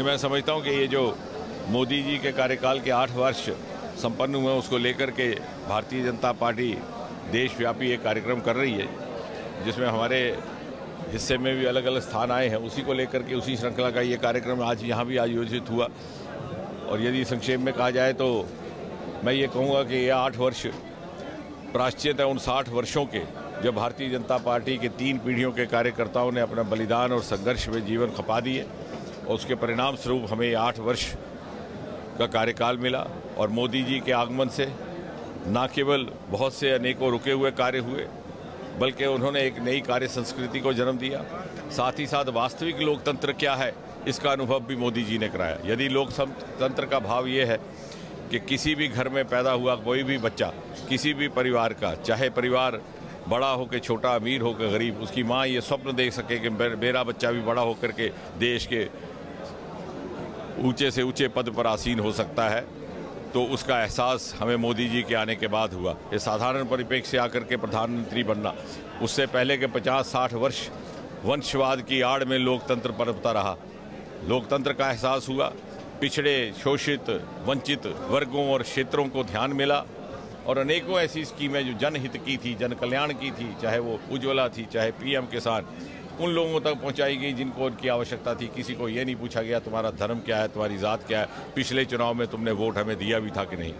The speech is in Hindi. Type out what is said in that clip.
मैं समझता हूं कि ये जो मोदी जी के कार्यकाल के 8 वर्ष संपन्न हुए उसको लेकर के भारतीय जनता पार्टी देशव्यापी एक कार्यक्रम कर रही है, जिसमें हमारे हिस्से में भी अलग अलग स्थान आए हैं। उसी को लेकर के उसी श्रृंखला का ये कार्यक्रम आज यहाँ भी आयोजित हुआ। और यदि संक्षेप में कहा जाए तो मैं ये कहूँगा कि ये 8 वर्ष प्रायश्चित है उन 60 वर्षों के, जब भारतीय जनता पार्टी के 3 पीढ़ियों के कार्यकर्ताओं ने अपना बलिदान और संघर्ष में जीवन खपा दिए, और उसके परिणाम स्वरूप हमें 8 वर्ष का कार्यकाल मिला। और मोदी जी के आगमन से न केवल बहुत से अनेकों रुके हुए कार्य हुए, बल्कि उन्होंने एक नई कार्य संस्कृति को जन्म दिया। साथ ही साथ वास्तविक लोकतंत्र क्या है, इसका अनुभव भी मोदी जी ने कराया। यदि लोकतंत्र का भाव ये है कि किसी भी घर में पैदा हुआ कोई भी बच्चा, किसी भी परिवार का, चाहे परिवार बड़ा हो के छोटा, अमीर हो के गरीब, उसकी माँ ये स्वप्न देख सके कि मेरा बच्चा भी बड़ा होकर के देश के ऊंचे से ऊंचे पद पर आसीन हो सकता है, तो उसका एहसास हमें मोदी जी के आने के बाद हुआ। ये साधारण परिप्रेक्ष्य से आकर के प्रधानमंत्री बनना, उससे पहले के 50-60 वर्ष वंशवाद की आड़ में लोकतंत्र पनपता रहा। लोकतंत्र का एहसास हुआ, पिछड़े, शोषित, वंचित वर्गों और क्षेत्रों को ध्यान मिला, और अनेकों ऐसी स्कीमें जो जनहित की थी, जन कल्याण की थी, चाहे वो उज्ज्वला थी, चाहे पीएम किसान, उन लोगों तक पहुंचाई गई जिनको उनकी आवश्यकता थी। किसी को ये नहीं पूछा गया तुम्हारा धर्म क्या है, तुम्हारी जात क्या है, पिछले चुनाव में तुमने वोट हमें दिया भी था कि नहीं।